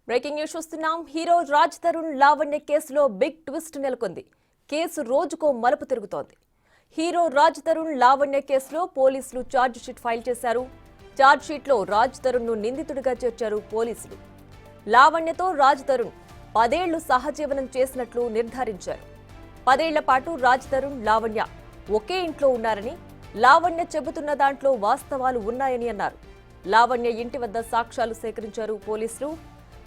Breaking news చూస్తున్నాం. Hero Raj Tarun Lavanya కేసులో big twist నెలకొంది. కేసు రోజుకో మలుపు తిరుగుతోంది. హీరో రాజ్ తరుణ్ లావణ్య కేసులో పోలీసులు ఛార్జ్ షీట్ ఫైల్ చేశారు. ఛార్జ్ షీట్ లో రాజ్ తరుణ్ ను నిందితుడిగా చేర్చారు పోలీసులు. లావణ్యతో రాజ్ తరుణ్ 10 ఏళ్లు సహజీవనం చేసినట్లు నిర్ధారించారు. 10 ఏళ్ల పాటు రాజ్ తరుణ్ లావణ్య ఒకే ఇంట్లో ఉన్నారని, లావణ్య చెబుతున్న దాంట్లో వాస్తవాలు ఉన్నాయని అన్నారు. లావణ్య ఇంటి వద్ద సాక్ష్యాలు సేకరించారు పోలీసులు.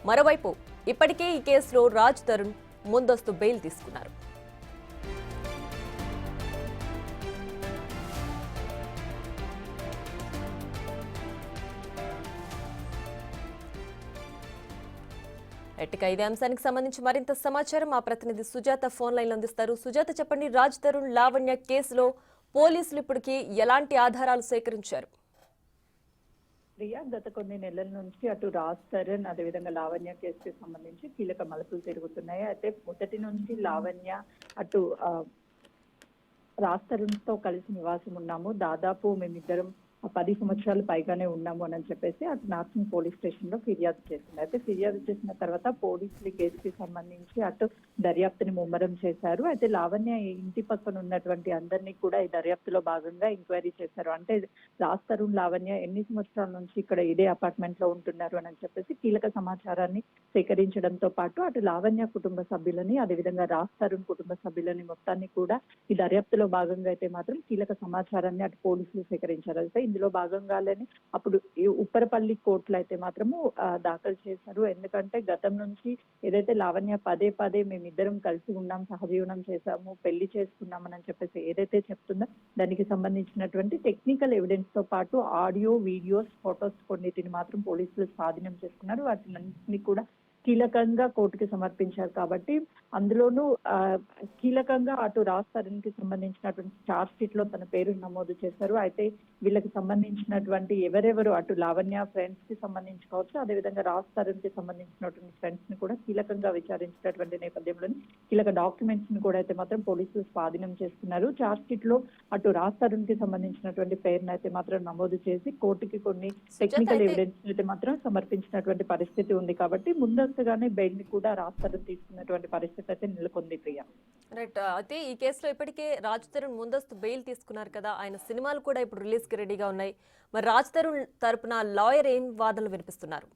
మరోవైపు ఇప్పటికే ఈ కేసులో రాజ్ తరుణ్ ముందస్తు బెయిల్ తీసుకున్నారు. ఇక ఇదే అంశానికి సంబంధించి మరింత సమాచారం మా ప్రతినిధి సుజాత ఫోన్ లైన్ అందిస్తారు. సుజాత, చెప్పండి, రాజ్ తరుణ్ లావణ్య కేసులో పోలీసులు ఇప్పటికీ ఎలాంటి ఆధారాలు సేకరించారు? ప్రియా, గత కొన్ని నెలల నుంచి అటు రాజ్ తరుణ్ అదేవిధంగా లావణ్య కేసుకి సంబంధించి కీలక మలుపులు తిరుగుతున్నాయి. అయితే మొదటి నుంచి లావణ్య అటు రాజ్ తరుణ్ తో కలిసి నివాసం ఉన్నాము, దాదాపు మేమిద్దరం 10 సంవత్సరాలు పైగానే ఉన్నాము అని చెప్పేసి అటు నార్సింగ్ పోలీస్ స్టేషన్ లో ఫిర్యాదు చేసింది. అయితే ఫిర్యాదు చేసిన తర్వాత పోలీసులు కేసుకి సంబంధించి అటు దర్యాప్తుని ముమ్మరం చేశారు. అయితే లావణ్య ఇంటి పక్కన ఉన్నటువంటి అందరినీ కూడా ఈ దర్యాప్తులో భాగంగా ఎంక్వైరీ చేశారు. అంటే రాజ్ తరుణ్ లావణ్య ఎన్ని సంవత్సరాల నుంచి ఇక్కడ ఇదే అపార్ట్మెంట్ లో ఉంటున్నారు అని చెప్పేసి కీలక సమాచారాన్ని సేకరించడంతో పాటు అటు లావణ్య కుటుంబ సభ్యులని అదేవిధంగా రాజ్ తరుణ్ కుటుంబ సభ్యులని మొత్తాన్ని కూడా ఈ దర్యాప్తులో భాగంగా అయితే మాత్రం కీలక సమాచారాన్ని అటు పోలీసులు సేకరించారు. అయితే ఇందులో భాగంగానే అప్పుడు ఉప్పరపల్లి కోర్టులో అయితే మాత్రము దాఖలు చేశారు. ఎందుకంటే గతం నుంచి ఏదైతే లావణ్య పదే మేమిద్దరం కలిసి ఉన్నాం, సహజీవనం చేశాము, పెళ్లి చేసుకున్నామని చెప్పేసి ఏదైతే చెప్తుందో దానికి సంబంధించినటువంటి టెక్నికల్ ఎవిడెన్స్ తో పాటు ఆడియో, వీడియోస్, ఫొటోస్ కొన్నిటిని మాత్రం పోలీసులు స్వాధీనం చేసుకున్నారు. వాటిని కూడా కీలకంగా కోర్టుకి సమర్పించారు. కాబట్టి అందులోనూ కీలకంగా అటు రాజ్ తరుణ్ కి సంబంధించినటువంటి ఛార్జ్ షీట్ లో తన పేరు నమోదు చేశారు. అయితే వీళ్ళకి సంబంధించినటువంటి ఎవరెవరు అటు లావణ్య ఫ్రెండ్స్ కి సంబంధించి కావచ్చు, అదేవిధంగా రాజ్ తరుణ్ కి సంబంధించినటువంటి ఫ్రెండ్స్ ని కూడా కీలకంగా విచారించినటువంటి నేపథ్యంలో కీలక డాక్యుమెంట్స్ ని కూడా అయితే మాత్రం పోలీసులు స్వాధీనం చేసుకున్నారు. ఛార్జ్ షీట్ లో అటు రాజ్ తరుణ్ కి సంబంధించినటువంటి పేరును అయితే మాత్రం నమోదు చేసి కోర్టుకి కొన్ని టెక్నికల్ ఎవిడెన్స్ అయితే మాత్రం సమర్పించినటువంటి పరిస్థితి ఉంది. కాబట్టి ముందస్తుగానే బెయిల్ ని కూడా రాజ్ తరుణ్ తీసుకున్నటువంటి పరిస్థితి అయితే నెలకొంది. ప్రియా, రైట్. అయితే ఈ కేసులో ఇప్పటికే రాజ్ తరుణ్ ముందస్తు బెయిల్ తీసుకున్నారు కదా, ఆయన సినిమాలు కూడా ఇప్పుడు రిలీజ్ కి రెడీగా ఉన్నాయి. మరి రాజ్ తరుణ్ తరపున లాయర్ ఏం వాదనలు వినిపిస్తున్నారు?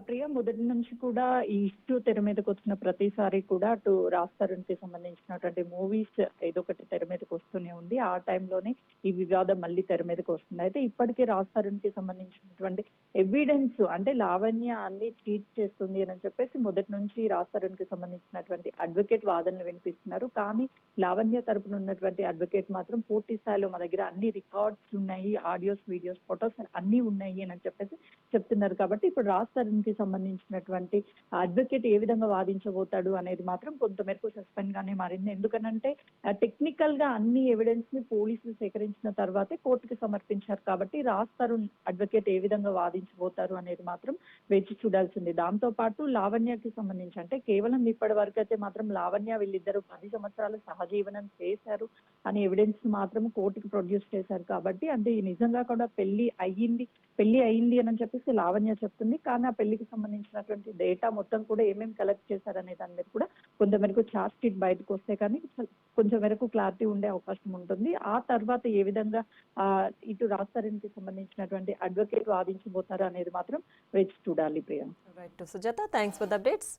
ప్రియ, మొదటి నుంచి కూడా ఈ ఇష్యూ తెర మీదకి వచ్చిన ప్రతిసారి కూడా అటు రాజ్ తరుణ్ కి సంబంధించినటువంటి మూవీస్ ఏదో ఒకటి తెర మీదకి వస్తూనే ఉంది. ఆ టైంలోనే ఈ వివాదం మళ్ళీ తెర మీదకి వస్తుంది. అయితే ఇప్పటికే రాజ్ తరుణ్ కి సంబంధించినటువంటి ఎవిడెన్స్ అంటే లావణ్య అన్ని చీట్ చేస్తుంది అని చెప్పేసి మొదటి నుంచి రాజ్ తరుణ్ కి సంబంధించినటువంటి అడ్వకేట్ వాదనలు వినిపిస్తున్నారు. కానీ లావణ్య తరపున ఉన్నటువంటి అడ్వకేట్ మాత్రం పూర్తి స్థాయిలో మా దగ్గర అన్ని రికార్డ్స్ ఉన్నాయి, ఆడియోస్, వీడియోస్, ఫొటోస్ అన్ని ఉన్నాయి అని చెప్పేసి చెప్తున్నారు. కాబట్టి ఇప్పుడు రాజ్ తరుణ్ కి సంబంధించినటువంటి అడ్వకేట్ ఏ విధంగా వాదించబోతాడు అనేది మాత్రం కొంతమేరకు సస్పెండ్ గానే మారింది. ఎందుకనంటే టెక్నికల్ గా అన్ని ఎవిడెన్స్ ని పోలీసులు సేకరించిన తర్వాతే కోర్టుకి సమర్పించారు. కాబట్టి రాజ్ తరుణ్ అడ్వకేట్ ఏ విధంగా వాదించబోతారు అనేది మాత్రం వేచి చూడాల్సింది. దాంతో పాటు లావణ్యకి సంబంధించి అంటే కేవలం ఇప్పటి వరకు అయితే మాత్రం లావణ్య వీళ్ళిద్దరూ 10 సంవత్సరాలు సహజీవనం చేశారు అనే ఎవిడెన్స్ మాత్రం కోర్టుకి ప్రొడ్యూస్ చేశారు. కాబట్టి అంటే నిజంగా కూడా పెళ్లి అయ్యింది అని చెప్పేసి లావణ్య చెప్తుంది. కానీ ఆ పెళ్లికి సంబంధించినటువంటి డేటా మొత్తం కూడా ఏమేమి కలెక్ట్ చేశారనే దాని మీద కూడా కొంతమేరకు ఛార్జ్ షీట్ బయటకు వస్తే కానీ కొంచెం మేరకు క్లారిటీ ఉండే అవకాశం ఉంటుంది. ఆ తర్వాత ఏ విధంగా ఇటు రాజ్ తరుణ్ కి సంబంధించినటువంటి అడ్వకేట్ వాదించబోతారు అనేది మాత్రం వేచి చూడాలి. Priya, right Sujatha, thanks for the updates.